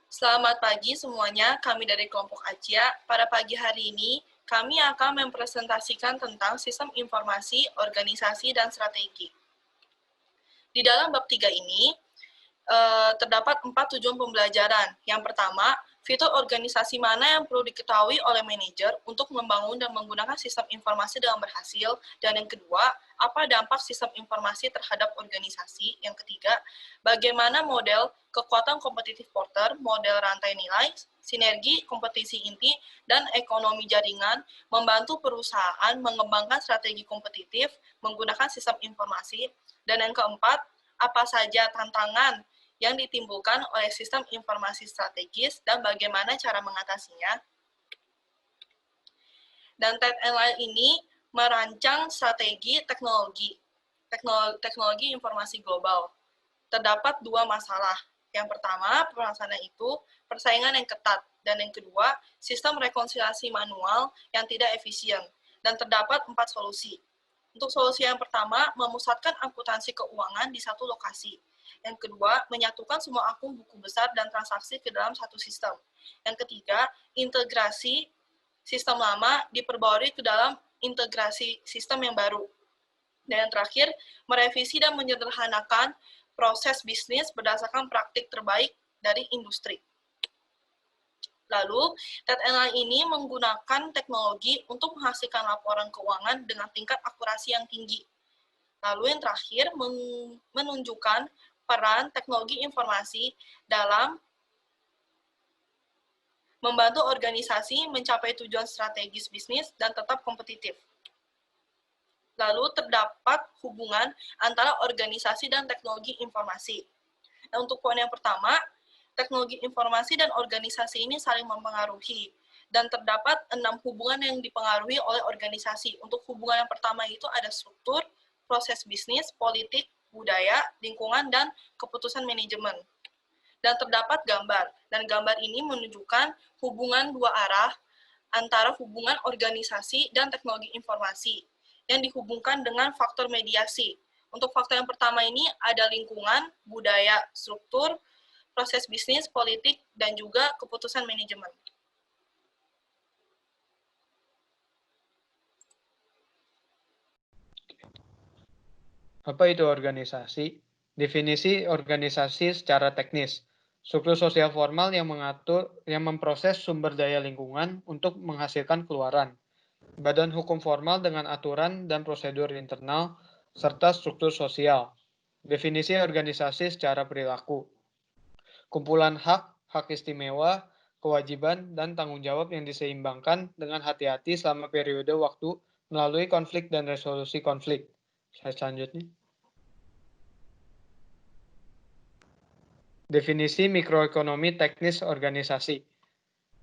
Selamat pagi semuanya, kami dari kelompok AJIA. Pada pagi hari ini, kami akan mempresentasikan tentang sistem informasi, organisasi, dan strategi. Di dalam bab 3 ini, terdapat 4 tujuan pembelajaran. Yang pertama, fitur organisasi mana yang perlu diketahui oleh manajer untuk membangun dan menggunakan sistem informasi dengan berhasil. Dan yang kedua, apa dampak sistem informasi terhadap organisasi. Yang ketiga, bagaimana model kekuatan kompetitif Porter, model rantai nilai, sinergi, kompetisi inti, dan ekonomi jaringan membantu perusahaan mengembangkan strategi kompetitif menggunakan sistem informasi. Dan yang keempat, apa saja tantangan yang ditimbulkan oleh sistem informasi strategis dan bagaimana cara mengatasinya. Dan Ted and Lyle ini merancang strategi teknologi informasi global. Terdapat dua masalah. Yang pertama, pelaksanaan itu persaingan yang ketat, dan yang kedua, sistem rekonsiliasi manual yang tidak efisien. Dan terdapat 4 solusi. Untuk solusi yang pertama, memusatkan akuntansi keuangan di satu lokasi. Yang kedua, menyatukan semua akun buku besar dan transaksi ke dalam satu sistem. Yang ketiga, integrasi sistem lama diperbarui ke dalam integrasi sistem yang baru. Dan yang terakhir, merevisi dan menyederhanakan proses bisnis berdasarkan praktik terbaik dari industri. Lalu, Ted and Lyle ini menggunakan teknologi untuk menghasilkan laporan keuangan dengan tingkat akurasi yang tinggi. Lalu yang terakhir, menunjukkan peran teknologi informasi dalam membantu organisasi mencapai tujuan strategis bisnis dan tetap kompetitif. Lalu terdapat hubungan antara organisasi dan teknologi informasi. Nah, untuk poin yang pertama, teknologi informasi dan organisasi ini saling mempengaruhi. Dan terdapat 6 hubungan yang dipengaruhi oleh organisasi. Untuk hubungan yang pertama itu ada struktur, proses bisnis, politik, budaya, lingkungan, dan keputusan manajemen. Dan terdapat gambar. Dan gambar ini menunjukkan hubungan dua arah antara hubungan organisasi dan teknologi informasi yang dihubungkan dengan faktor mediasi. Untuk faktor yang pertama ini ada lingkungan, budaya, struktur, proses bisnis, politik, dan juga keputusan manajemen. Apa itu organisasi? Definisi organisasi secara teknis. Struktur sosial formal yang memproses sumber daya lingkungan untuk menghasilkan keluaran. Badan hukum formal dengan aturan dan prosedur internal, serta struktur sosial. Definisi organisasi secara perilaku. Kumpulan hak, hak istimewa, kewajiban, dan tanggung jawab yang diseimbangkan dengan hati-hati selama periode waktu melalui konflik dan resolusi konflik. Selanjutnya. Definisi mikroekonomi teknis organisasi.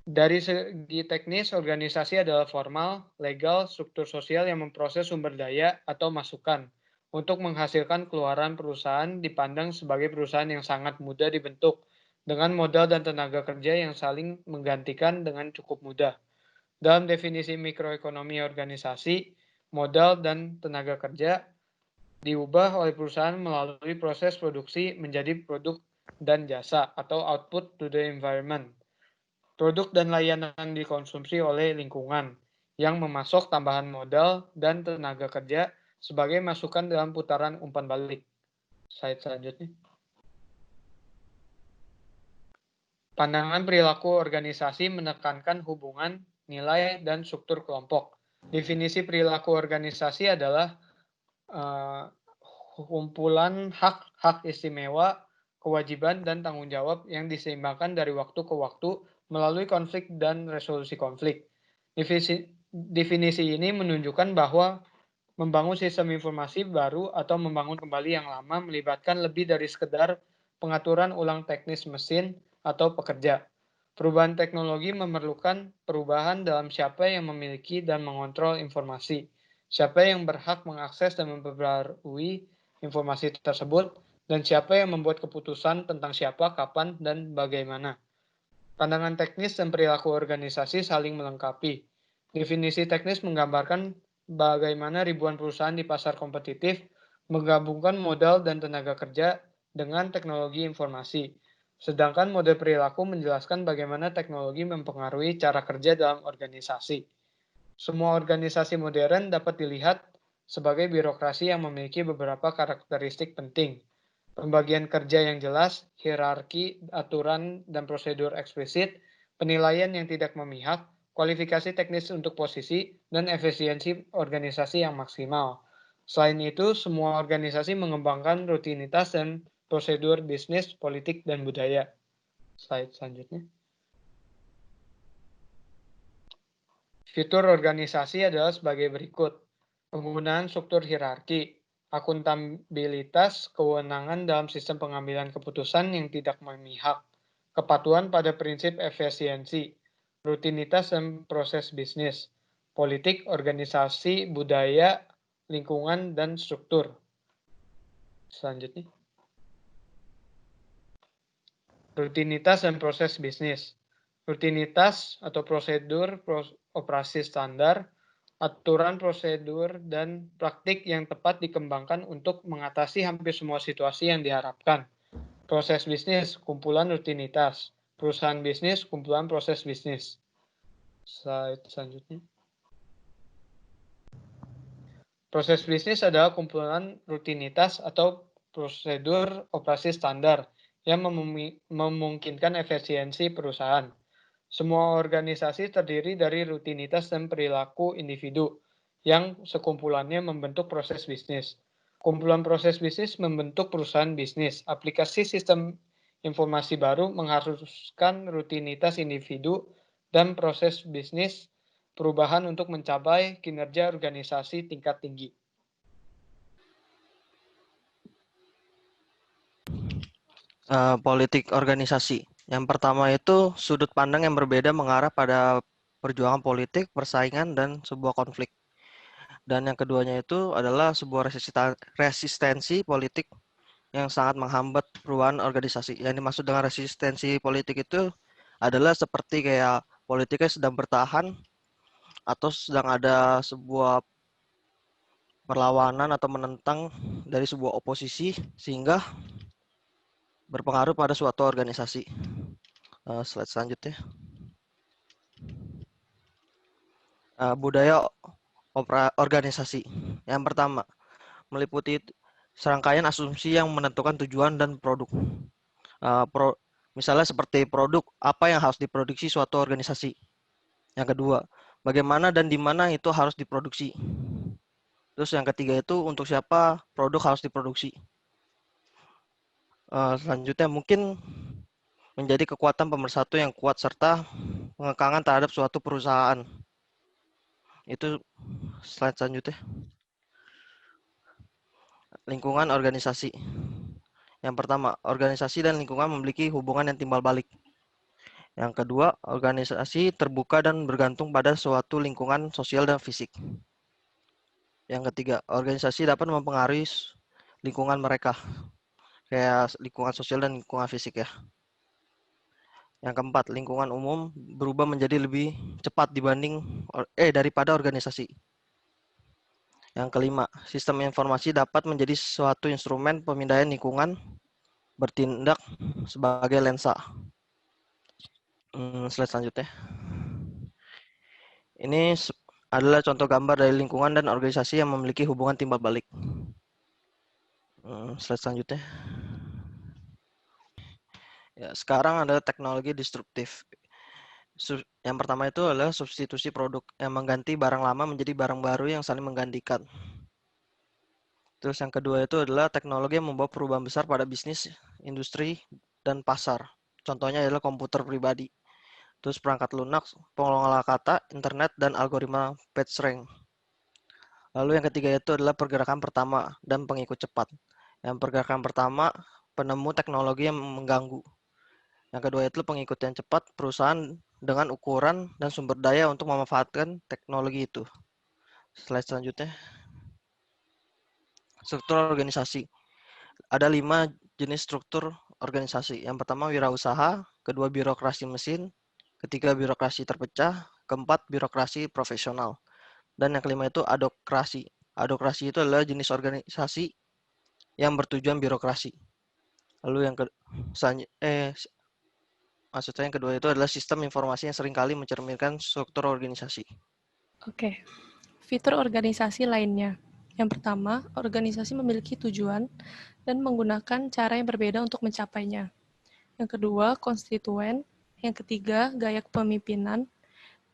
Dari segi teknis, organisasi adalah formal, legal, struktur sosial yang memproses sumber daya atau masukan untuk menghasilkan keluaran perusahaan dipandang sebagai perusahaan yang sangat mudah dibentuk dengan modal dan tenaga kerja yang saling menggantikan dengan cukup mudah. Dalam definisi mikroekonomi organisasi, modal dan tenaga kerja diubah oleh perusahaan melalui proses produksi menjadi produk dan jasa atau output to the environment. Produk dan layanan dikonsumsi oleh lingkungan yang memasok tambahan modal dan tenaga kerja sebagai masukan dalam putaran umpan balik. Slide selanjutnya. Pandangan perilaku organisasi menekankan hubungan, nilai, dan struktur kelompok. Definisi perilaku organisasi adalah kumpulan hak istimewa, kewajiban, dan tanggung jawab yang diseimbangkan dari waktu ke waktu melalui konflik dan resolusi konflik. Definisi ini menunjukkan bahwa membangun sistem informasi baru atau membangun kembali yang lama melibatkan lebih dari sekedar pengaturan ulang teknis mesin atau pekerja. Perubahan teknologi memerlukan perubahan dalam siapa yang memiliki dan mengontrol informasi, siapa yang berhak mengakses dan memperbarui informasi tersebut, dan siapa yang membuat keputusan tentang siapa, kapan, dan bagaimana. Pandangan teknis dan perilaku organisasi saling melengkapi. Definisi teknis menggambarkan bagaimana ribuan perusahaan di pasar kompetitif menggabungkan modal dan tenaga kerja dengan teknologi informasi. Sedangkan model perilaku menjelaskan bagaimana teknologi mempengaruhi cara kerja dalam organisasi. Semua organisasi modern dapat dilihat sebagai birokrasi yang memiliki beberapa karakteristik penting. Pembagian kerja yang jelas, hierarki, aturan, dan prosedur eksplisit, penilaian yang tidak memihak, kualifikasi teknis untuk posisi, dan efisiensi organisasi yang maksimal. Selain itu, semua organisasi mengembangkan rutinitas dan prosedur bisnis, politik, dan budaya. Slide selanjutnya. Fitur organisasi adalah sebagai berikut. Penggunaan struktur hierarki, akuntabilitas kewenangan dalam sistem pengambilan keputusan yang tidak memihak, kepatuhan pada prinsip efisiensi, rutinitas dan proses bisnis, politik, organisasi, budaya, lingkungan, dan struktur. Selanjutnya. Rutinitas dan proses bisnis. Rutinitas atau prosedur operasi standar, aturan prosedur, dan praktik yang tepat dikembangkan untuk mengatasi hampir semua situasi yang diharapkan. Proses bisnis, kumpulan rutinitas. Perusahaan bisnis, kumpulan proses bisnis. Slide selanjutnya. Proses bisnis adalah kumpulan rutinitas atau prosedur operasi standar yang memungkinkan efisiensi perusahaan. Semua organisasi terdiri dari rutinitas dan perilaku individu yang sekumpulannya membentuk proses bisnis. Kumpulan proses bisnis membentuk perusahaan bisnis. Aplikasi sistem informasi baru mengharuskan rutinitas individu dan proses bisnis perubahan untuk mencapai kinerja organisasi tingkat tinggi. Politik organisasi. Yang pertama itu sudut pandang yang berbeda mengarah pada perjuangan politik, persaingan, dan sebuah konflik. Dan yang keduanya itu adalah sebuah resistensi politik yang sangat menghambat perubahan organisasi. Yang dimaksud dengan resistensi politik itu adalah seperti kayak politiknya sedang bertahan atau sedang ada sebuah perlawanan atau menentang dari sebuah oposisi sehingga berpengaruh pada suatu organisasi. Slide selanjutnya. Budaya organisasi. Yang pertama, meliputi serangkaian asumsi yang menentukan tujuan dan produk. Misalnya seperti produk, apa yang harus diproduksi suatu organisasi. Yang kedua, bagaimana dan di mana itu harus diproduksi. Terus yang ketiga itu untuk siapa produk harus diproduksi. Selanjutnya mungkin menjadi kekuatan pemersatu yang kuat serta pengekangan terhadap suatu perusahaan. Itu slide selanjutnya. Lingkungan organisasi. Yang pertama, organisasi dan lingkungan memiliki hubungan yang timbal balik. Yang kedua, organisasi terbuka dan bergantung pada suatu lingkungan sosial dan fisik. Yang ketiga, organisasi dapat mempengaruhi lingkungan mereka, kayak lingkungan sosial dan lingkungan fisik ya. Yang keempat, lingkungan umum berubah menjadi lebih cepat daripada organisasi. Yang kelima, sistem informasi dapat menjadi suatu instrumen pemindaian lingkungan bertindak sebagai lensa. Slide selanjutnya. Ini adalah contoh gambar dari lingkungan dan organisasi yang memiliki hubungan timbal balik. Slide selanjutnya. Ya, sekarang ada teknologi disruptif. Yang pertama itu adalah substitusi produk yang mengganti barang lama menjadi barang baru yang saling menggantikan. Terus yang kedua itu adalah teknologi yang membawa perubahan besar pada bisnis, industri, dan pasar. Contohnya adalah komputer pribadi. Terus perangkat lunak, pengelola kata, internet, dan algoritma PageRank. Lalu yang ketiga itu adalah pergerakan pertama dan pengikut cepat. Yang pergerakan pertama, penemu teknologi yang mengganggu. Yang kedua itu pengikut yang cepat, perusahaan dengan ukuran dan sumber daya untuk memanfaatkan teknologi itu. Slide selanjutnya. Struktur organisasi. Ada 5 jenis struktur organisasi. Yang pertama wirausaha, kedua birokrasi mesin, ketiga birokrasi terpecah, keempat birokrasi profesional. Dan yang kelima itu adokrasi. Adokrasi itu adalah jenis organisasi yang bertujuan birokrasi. Lalu yang Maksudnya yang kedua itu adalah sistem informasi yang seringkali mencerminkan struktur organisasi. Oke, fitur organisasi lainnya. Yang pertama, organisasi memiliki tujuan dan menggunakan cara yang berbeda untuk mencapainya. Yang kedua, konstituen. Yang ketiga, gaya kepemimpinan.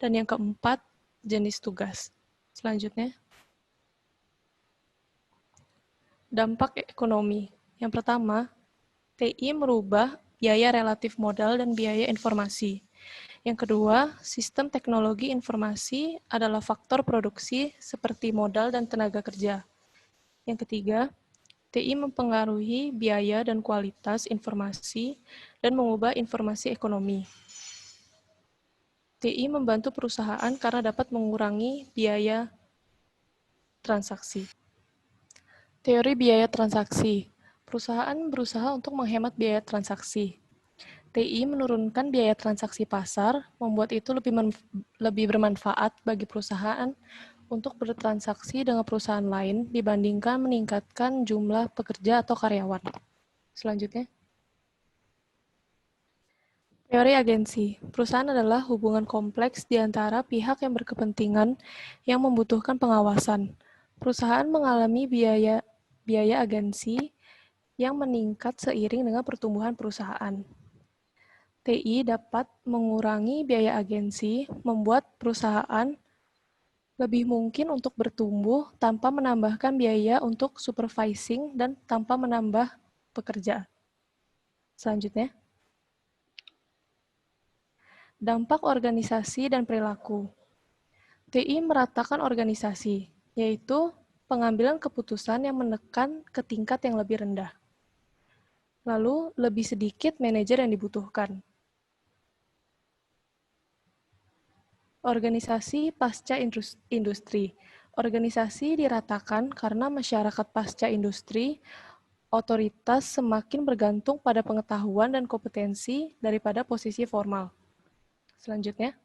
Dan yang keempat, jenis tugas. Selanjutnya, dampak ekonomi. Yang pertama, TI merubah biaya relatif modal dan biaya informasi. Yang kedua, sistem teknologi informasi adalah faktor produksi seperti modal dan tenaga kerja. Yang ketiga, TI mempengaruhi biaya dan kualitas informasi dan mengubah informasi ekonomi. TI membantu perusahaan karena dapat mengurangi biaya transaksi. Teori biaya transaksi. Perusahaan berusaha untuk menghemat biaya transaksi. TI menurunkan biaya transaksi pasar, membuat itu lebih bermanfaat bagi perusahaan untuk bertransaksi dengan perusahaan lain dibandingkan meningkatkan jumlah pekerja atau karyawan. Selanjutnya, teori agensi. Perusahaan adalah hubungan kompleks di antara pihak yang berkepentingan yang membutuhkan pengawasan. Perusahaan mengalami biaya agensi yang meningkat seiring dengan pertumbuhan perusahaan. TI dapat mengurangi biaya agensi, membuat perusahaan lebih mungkin untuk bertumbuh tanpa menambahkan biaya untuk supervising dan tanpa menambah pekerja. Selanjutnya, dampak organisasi dan perilaku. TI meratakan organisasi, yaitu pengambilan keputusan yang menekan ke tingkat yang lebih rendah. Lalu, lebih sedikit manajer yang dibutuhkan. Organisasi pasca industri. Organisasi diratakan karena masyarakat pasca industri, otoritas semakin bergantung pada pengetahuan dan kompetensi daripada posisi formal. Selanjutnya,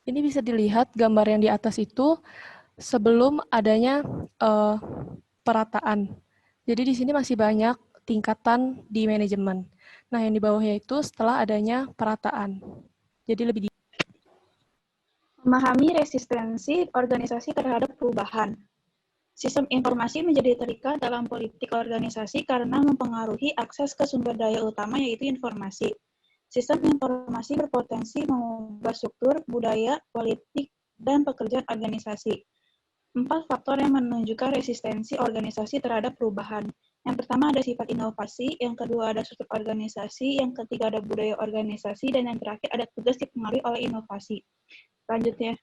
ini bisa dilihat gambar yang di atas itu sebelum adanya perataan. Jadi di sini masih banyak tingkatan di manajemen. Nah, yang di bawahnya itu setelah adanya perataan. Jadi lebih Memahami resistensi organisasi terhadap perubahan. Sistem informasi menjadi terikat dalam politik organisasi karena mempengaruhi akses ke sumber daya utama yaitu informasi. Sistem informasi berpotensi mengubah struktur, budaya, politik, dan pekerjaan organisasi. 4 faktor yang menunjukkan resistensi organisasi terhadap perubahan. Yang pertama ada sifat inovasi, yang kedua ada struktur organisasi, yang ketiga ada budaya organisasi, dan yang terakhir ada tugas dipengaruhi oleh inovasi. Selanjutnya,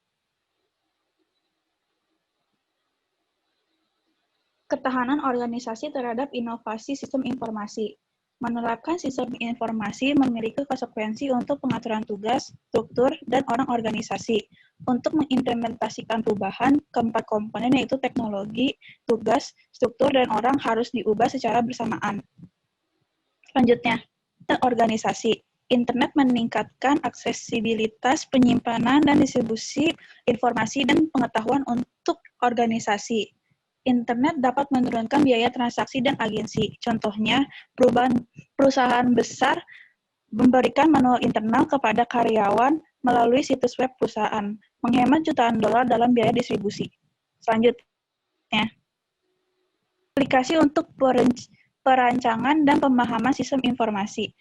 ketahanan organisasi terhadap inovasi sistem informasi. Menerapkan sistem informasi memiliki konsekuensi untuk pengaturan tugas, struktur, dan orang organisasi. Untuk mengimplementasikan perubahan, keempat komponen yaitu teknologi, tugas, struktur, dan orang harus diubah secara bersamaan. Selanjutnya, organisasi. Internet meningkatkan aksesibilitas, penyimpanan, dan distribusi informasi dan pengetahuan untuk organisasi. Internet dapat menurunkan biaya transaksi dan agensi. Contohnya, perusahaan besar memberikan manual internal kepada karyawan melalui situs web perusahaan, menghemat jutaan dolar dalam biaya distribusi. Selanjutnya, aplikasi untuk perancangan dan pemahaman sistem informasi.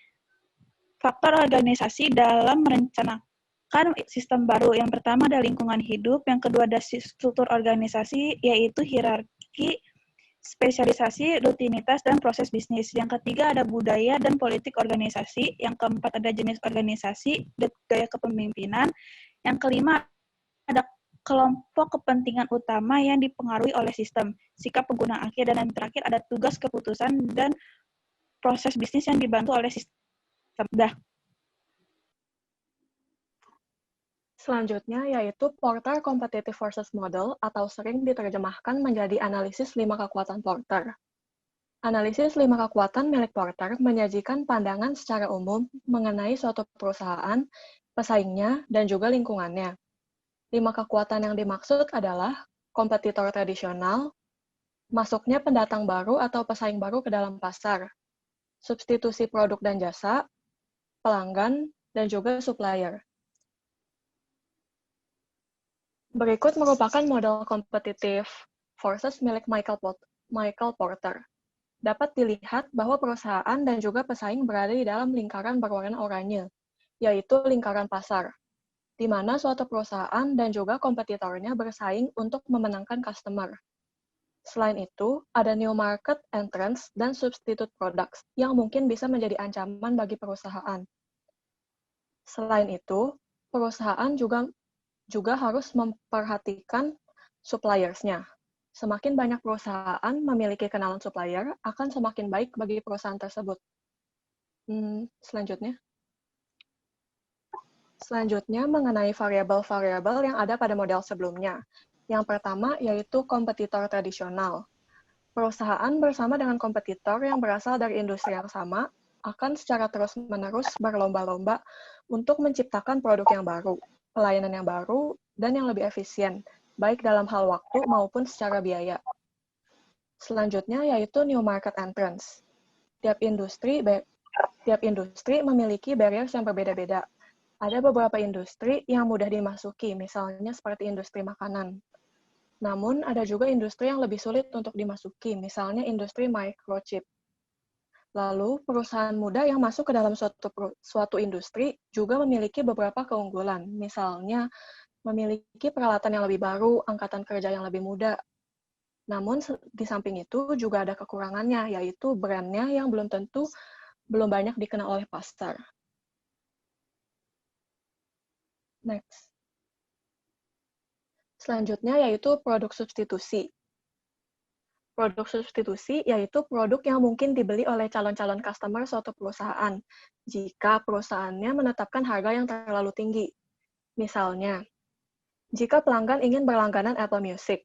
Faktor organisasi dalam merencanakan sistem baru. Yang pertama ada lingkungan hidup, yang kedua ada struktur organisasi, yaitu hierarki, spesialisasi, rutinitas, dan proses bisnis. Yang ketiga ada budaya dan politik organisasi. Yang keempat ada jenis organisasi, dan gaya kepemimpinan. Yang kelima ada kelompok kepentingan utama yang dipengaruhi oleh sistem, sikap pengguna akhir, dan yang terakhir ada tugas keputusan dan proses bisnis yang dibantu oleh sistem. selanjutnya yaitu Porter Competitive Forces Model atau sering diterjemahkan menjadi analisis 5 kekuatan Porter. Analisis 5 kekuatan milik Porter menyajikan pandangan secara umum mengenai suatu perusahaan, pesaingnya, dan juga lingkungannya. 5 kekuatan yang dimaksud adalah kompetitor tradisional, masuknya pendatang baru atau pesaing baru ke dalam pasar, substitusi produk dan jasa, pelanggan, dan juga supplier. Berikut merupakan model kompetitif forces milik Michael Porter. Dapat dilihat bahwa perusahaan dan juga pesaing berada di dalam lingkaran berwarna oranye, yaitu lingkaran pasar, di mana suatu perusahaan dan juga kompetitornya bersaing untuk memenangkan customer. Selain itu, ada new market entrants dan substitute products yang mungkin bisa menjadi ancaman bagi perusahaan. Selain itu, perusahaan juga harus memperhatikan suppliers-nya. Semakin banyak perusahaan memiliki kenalan supplier, akan semakin baik bagi perusahaan tersebut. Selanjutnya mengenai variabel-variabel yang ada pada model sebelumnya. Yang pertama yaitu kompetitor tradisional. Perusahaan bersama dengan kompetitor yang berasal dari industri yang sama akan secara terus-menerus berlomba-lomba untuk menciptakan produk yang baru, pelayanan yang baru, dan yang lebih efisien, baik dalam hal waktu maupun secara biaya. Selanjutnya yaitu new market entrance. Tiap industri memiliki barriers yang berbeda-beda. Ada beberapa industri yang mudah dimasuki, misalnya seperti industri makanan. Namun, ada juga industri yang lebih sulit untuk dimasuki, misalnya industri microchip. Lalu, perusahaan muda yang masuk ke dalam suatu industri juga memiliki beberapa keunggulan, misalnya memiliki peralatan yang lebih baru, angkatan kerja yang lebih muda. Namun, di samping itu juga ada kekurangannya, yaitu brand-nya yang belum banyak dikenal oleh pasar. Next. Selanjutnya yaitu produk substitusi. Produk substitusi yaitu produk yang mungkin dibeli oleh calon-calon customer suatu perusahaan jika perusahaannya menetapkan harga yang terlalu tinggi. Misalnya, jika pelanggan ingin berlangganan Apple Music.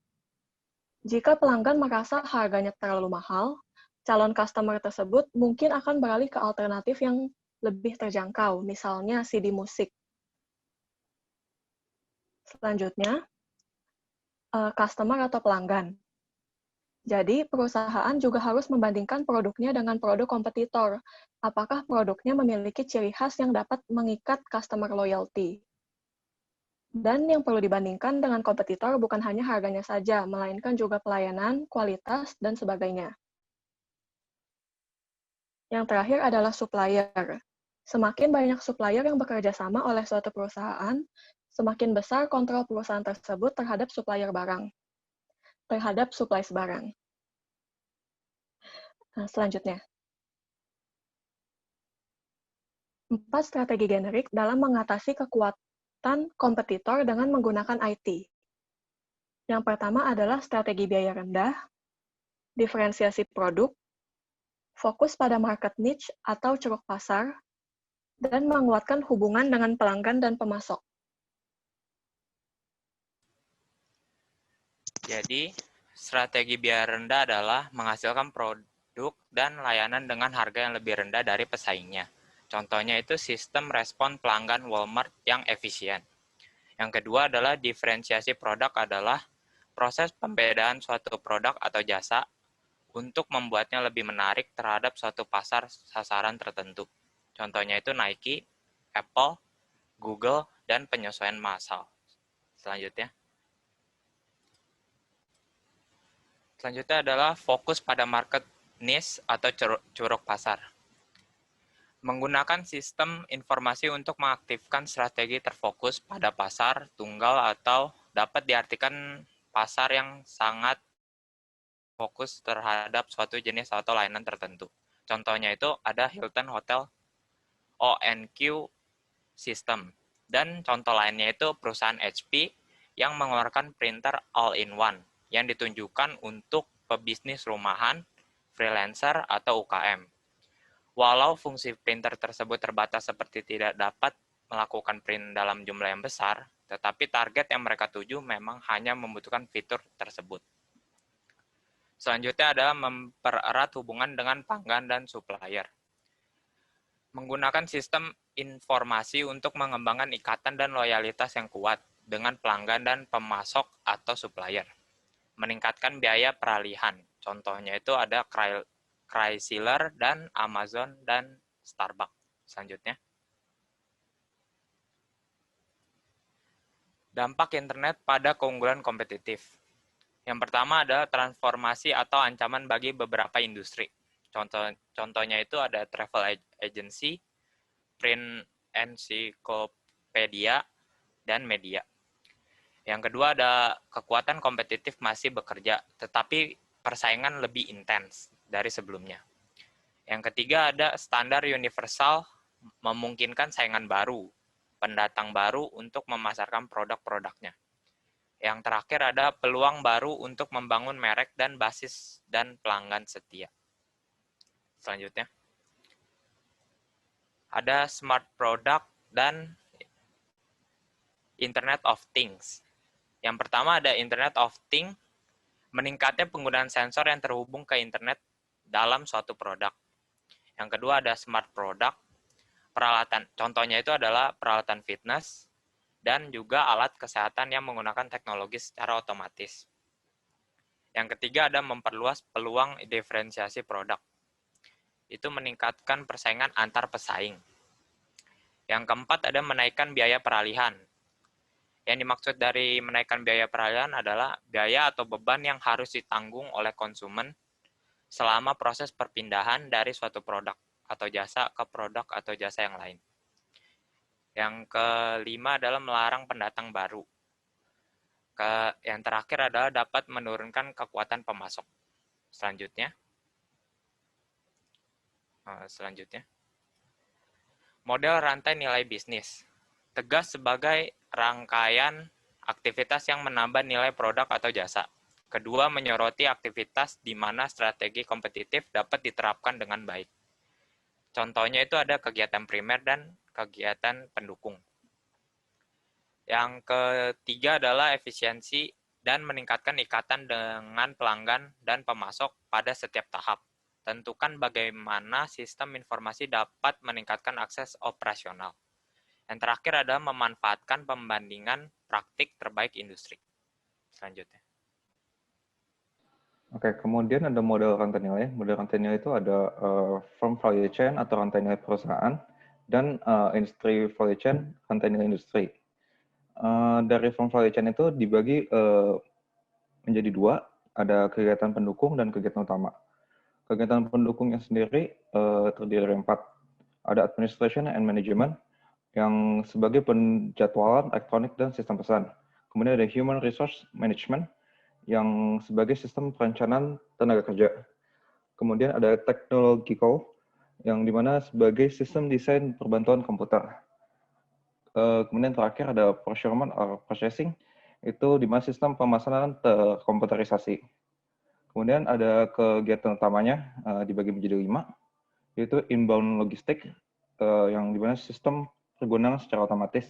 Jika pelanggan merasa harganya terlalu mahal, calon customer tersebut mungkin akan beralih ke alternatif yang lebih terjangkau, misalnya CD musik. Selanjutnya, customer atau pelanggan. Jadi, perusahaan juga harus membandingkan produknya dengan produk kompetitor. Apakah produknya memiliki ciri khas yang dapat mengikat customer loyalty? Dan yang perlu dibandingkan dengan kompetitor bukan hanya harganya saja, melainkan juga pelayanan, kualitas, dan sebagainya. Yang terakhir adalah supplier. Semakin banyak supplier yang bekerja sama oleh suatu perusahaan, semakin besar kontrol perusahaan tersebut terhadap supplier barang, terhadap supplies barang. Nah, selanjutnya. 4 strategi generik dalam mengatasi kekuatan kompetitor dengan menggunakan IT. Yang pertama adalah strategi biaya rendah, diferensiasi produk, fokus pada market niche atau ceruk pasar, dan menguatkan hubungan dengan pelanggan dan pemasok. Jadi, strategi biaya rendah adalah menghasilkan produk dan layanan dengan harga yang lebih rendah dari pesaingnya. Contohnya itu sistem respon pelanggan Walmart yang efisien. Yang kedua adalah diferensiasi produk adalah proses pembedaan suatu produk atau jasa untuk membuatnya lebih menarik terhadap suatu pasar sasaran tertentu. Contohnya itu Nike, Apple, Google, dan penyesuaian massal. Selanjutnya adalah fokus pada market niche atau curug pasar. Menggunakan sistem informasi untuk mengaktifkan strategi terfokus pada pasar tunggal atau dapat diartikan pasar yang sangat fokus terhadap suatu jenis atau layanan tertentu. Contohnya itu ada Hilton Hotel ONQ System. Dan contoh lainnya itu perusahaan HP yang mengeluarkan printer all-in-one yang ditunjukkan untuk pebisnis rumahan, freelancer, atau UKM. Walau fungsi printer tersebut terbatas seperti tidak dapat melakukan print dalam jumlah yang besar, tetapi target yang mereka tuju memang hanya membutuhkan fitur tersebut. Selanjutnya adalah mempererat hubungan dengan pelanggan dan supplier. Menggunakan sistem informasi untuk mengembangkan ikatan dan loyalitas yang kuat dengan pelanggan dan pemasok atau supplier. Meningkatkan biaya peralihan. Contohnya itu ada Chrysler dan Amazon dan Starbucks. Selanjutnya. Dampak internet pada keunggulan kompetitif. Yang pertama ada transformasi atau ancaman bagi beberapa industri. Contohnya itu ada travel agency, print encyclopedia, dan media. Yang kedua ada kekuatan kompetitif masih bekerja, tetapi persaingan lebih intens dari sebelumnya. Yang ketiga ada standar universal memungkinkan saingan baru, pendatang baru untuk memasarkan produk-produknya. Yang terakhir ada peluang baru untuk membangun merek dan basis dan pelanggan setia. Selanjutnya, ada smart product dan Internet of Things. Yang pertama ada Internet of Things, meningkatnya penggunaan sensor yang terhubung ke internet dalam suatu produk. Yang kedua ada smart product, peralatan, contohnya itu adalah peralatan fitness, dan juga alat kesehatan yang menggunakan teknologi secara otomatis. Yang ketiga ada memperluas peluang diferensiasi produk. Itu meningkatkan persaingan antar pesaing. Yang keempat ada menaikkan biaya peralihan. Yang dimaksud dari menaikkan biaya peralihan adalah biaya atau beban yang harus ditanggung oleh konsumen selama proses perpindahan dari suatu produk atau jasa ke produk atau jasa yang lain. Yang kelima adalah melarang pendatang baru. Yang terakhir adalah dapat menurunkan kekuatan pemasok. Selanjutnya, model rantai nilai bisnis. Tegas sebagai rangkaian aktivitas yang menambah nilai produk atau jasa. Kedua, menyoroti aktivitas di mana strategi kompetitif dapat diterapkan dengan baik. Contohnya itu ada kegiatan primer dan kegiatan pendukung. Yang ketiga adalah efisiensi dan meningkatkan ikatan dengan pelanggan dan pemasok pada setiap tahap. Tentukan bagaimana sistem informasi dapat meningkatkan akses operasional. Yang terakhir adalah memanfaatkan pembandingan praktik terbaik industri. Selanjutnya. Oke, kemudian ada model rantai nilai. Model rantai nilai itu ada firm value chain atau rantai nilai perusahaan dan industry value chain, rantai nilai industri. Dari firm value chain itu dibagi menjadi dua, ada kegiatan pendukung dan kegiatan utama. Kegiatan pendukungnya sendiri terdiri dari 4. Ada administration and management, yang sebagai penjadwalan elektronik dan sistem pesan. Kemudian ada human resource management, yang sebagai sistem perencanaan tenaga kerja. Kemudian ada technological, yang dimana sebagai sistem desain perbantuan komputer. Kemudian terakhir ada procurement or purchasing, itu dimana sistem pemesanan terkomputerisasi. Kemudian ada kegiatan utamanya dibagi menjadi 5, yaitu inbound logistik, yang dimana sistem pergunaan secara otomatis.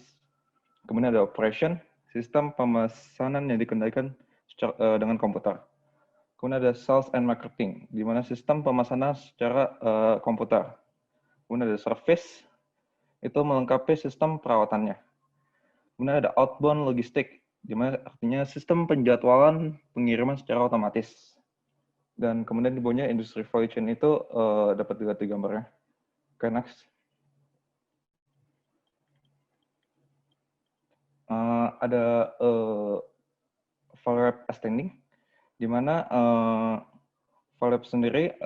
Kemudian ada operation, sistem pemesanan yang dikendalikan dengan komputer. Kemudian ada sales and marketing, di mana sistem pemesanan secara komputer. Kemudian ada service, itu melengkapi sistem perawatannya. Kemudian ada outbound logistik, di mana artinya sistem penjadwalan pengiriman secara otomatis. Dan kemudian di bawahnya industry value chain itu dapat dilihat di gambarnya. Oke, next. Ada value web extending, di mana value web sendiri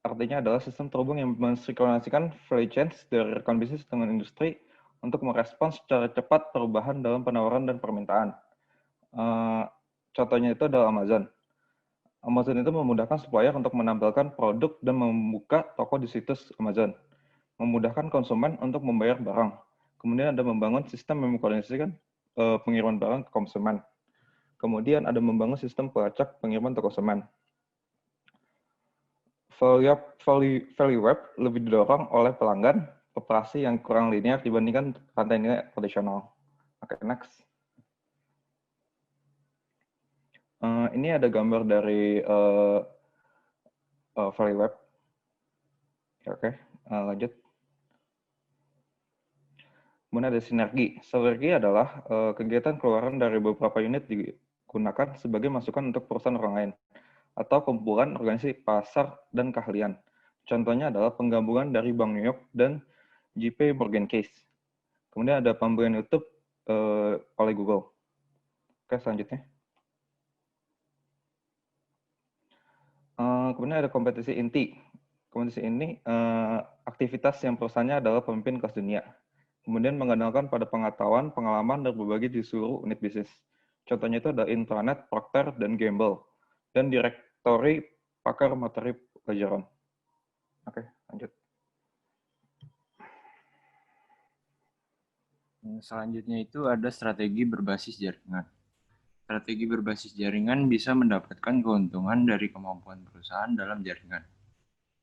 artinya adalah sistem terhubung yang mensinkronasikan value chains dari rekan bisnis dengan industri untuk merespons secara cepat perubahan dalam penawaran dan permintaan. Contohnya itu adalah Amazon. Amazon itu memudahkan supplier untuk menampilkan produk dan membuka toko di situs Amazon. Memudahkan konsumen untuk membayar barang. Kemudian ada membangun sistem yang mengkoordinasikan pengiriman barang ke konsumen. Kemudian ada membangun sistem pelacak pengiriman ke konsumen. Value web lebih didorong oleh pelanggan, operasi yang kurang linear dibandingkan rantai nilai tradisional. Oke, next. Ini ada gambar dari value web. Oke, lanjut. Kemudian ada sinergi. Sinergi adalah kegiatan keluaran dari beberapa unit digunakan sebagai masukan untuk perusahaan orang lain atau kumpulan organisasi pasar dan keahlian. Contohnya adalah penggabungan dari Bank New York dan JP Morgan Chase. Kemudian ada pembelian YouTube oleh Google. Oke, selanjutnya. Kemudian ada kompetisi inti. Kompetisi ini aktivitas yang perusahaannya adalah pemimpin kelas dunia. Kemudian mengandalkan pada pengetahuan, pengalaman, dan berbagi di seluruh unit bisnis. Contohnya itu ada Intranet, Procter, dan Gamble. Dan direktori pakar materi pelajaran. Oke, lanjut. Selanjutnya itu ada strategi berbasis jaringan. Strategi berbasis jaringan bisa mendapatkan keuntungan dari kemampuan perusahaan dalam jaringan.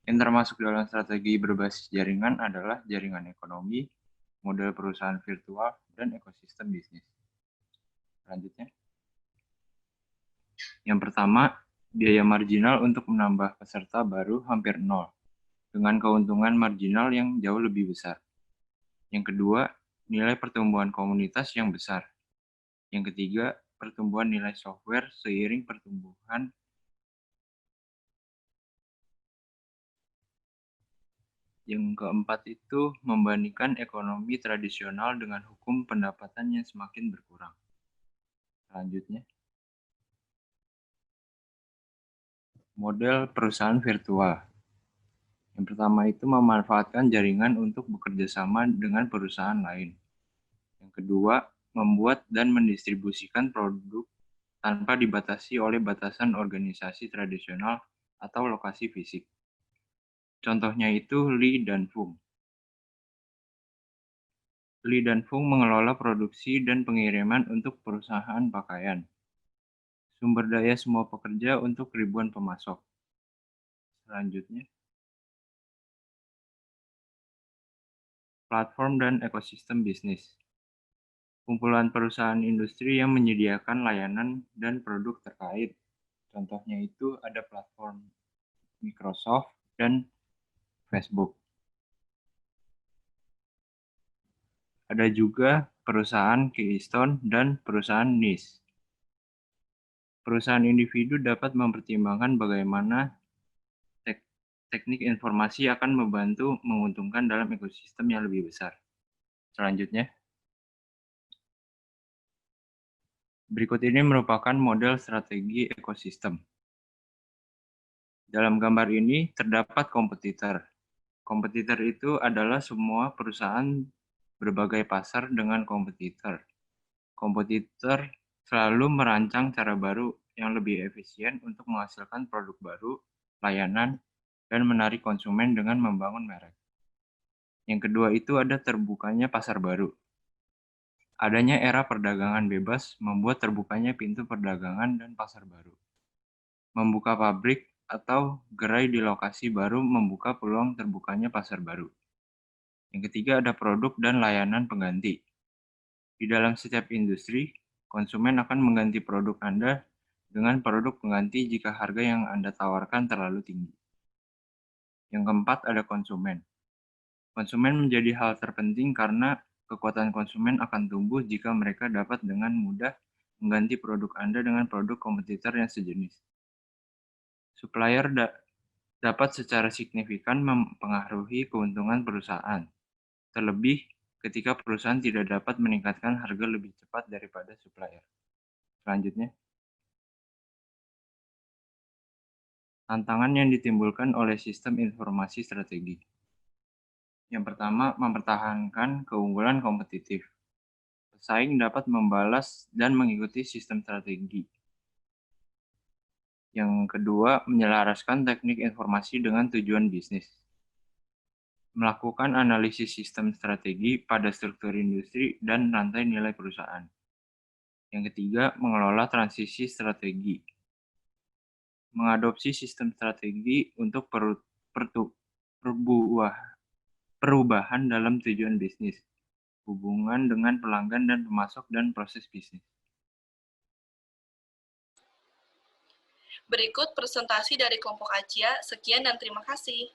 Yang termasuk dalam strategi berbasis jaringan adalah jaringan ekonomi, model perusahaan virtual, dan ekosistem bisnis. Selanjutnya. Yang pertama, biaya marginal untuk menambah peserta baru hampir nol, dengan keuntungan marginal yang jauh lebih besar. Yang kedua, nilai pertumbuhan komunitas yang besar. Yang ketiga, pertumbuhan nilai software seiring pertumbuhan. Yang keempat itu membandingkan ekonomi tradisional dengan hukum pendapatan yang semakin berkurang. Selanjutnya, model perusahaan virtual. Yang pertama itu memanfaatkan jaringan untuk bekerja sama dengan perusahaan lain. Yang kedua, membuat dan mendistribusikan produk tanpa dibatasi oleh batasan organisasi tradisional atau lokasi fisik. Contohnya itu Li dan Fung. Li dan Fung mengelola produksi dan pengiriman untuk perusahaan pakaian. Sumber daya semua pekerja untuk ribuan pemasok. Selanjutnya, platform dan ekosistem bisnis. Kumpulan perusahaan industri yang menyediakan layanan dan produk terkait. Contohnya itu ada platform Microsoft dan Facebook. Ada juga perusahaan Keystone dan perusahaan NIS. Perusahaan individu dapat mempertimbangkan bagaimana teknik informasi akan membantu menguntungkan dalam ekosistem yang lebih besar. Selanjutnya, berikut ini merupakan model strategi ekosistem. Dalam gambar ini terdapat kompetitor. Kompetitor itu adalah semua perusahaan berbagai pasar dengan kompetitor. Kompetitor selalu merancang cara baru yang lebih efisien untuk menghasilkan produk baru, layanan, dan menarik konsumen dengan membangun merek. Yang kedua itu ada terbukanya pasar baru. Adanya era perdagangan bebas membuat terbukanya pintu perdagangan dan pasar baru. Membuka pabrik atau gerai di lokasi baru membuka peluang terbukanya pasar baru. Yang ketiga ada produk dan layanan pengganti. Di dalam setiap industri, konsumen akan mengganti produk Anda dengan produk pengganti jika harga yang Anda tawarkan terlalu tinggi. Yang keempat ada konsumen. Konsumen menjadi hal terpenting karena kekuatan konsumen akan tumbuh jika mereka dapat dengan mudah mengganti produk Anda dengan produk kompetitor yang sejenis. Supplier dapat secara signifikan mempengaruhi keuntungan perusahaan, terlebih ketika perusahaan tidak dapat meningkatkan harga lebih cepat daripada supplier. Selanjutnya, tantangan yang ditimbulkan oleh sistem informasi strategi. Yang pertama, mempertahankan keunggulan kompetitif. Pesaing dapat membalas dan mengikuti sistem strategi. Yang kedua, menyelaraskan teknik informasi dengan tujuan bisnis. Melakukan analisis sistem strategi pada struktur industri dan rantai nilai perusahaan. Yang ketiga, mengelola transisi strategi. Mengadopsi sistem strategi untuk perubahan dalam tujuan bisnis, hubungan dengan pelanggan dan pemasok, dan proses bisnis. Berikut presentasi dari kelompok ACIA. Sekian dan terima kasih.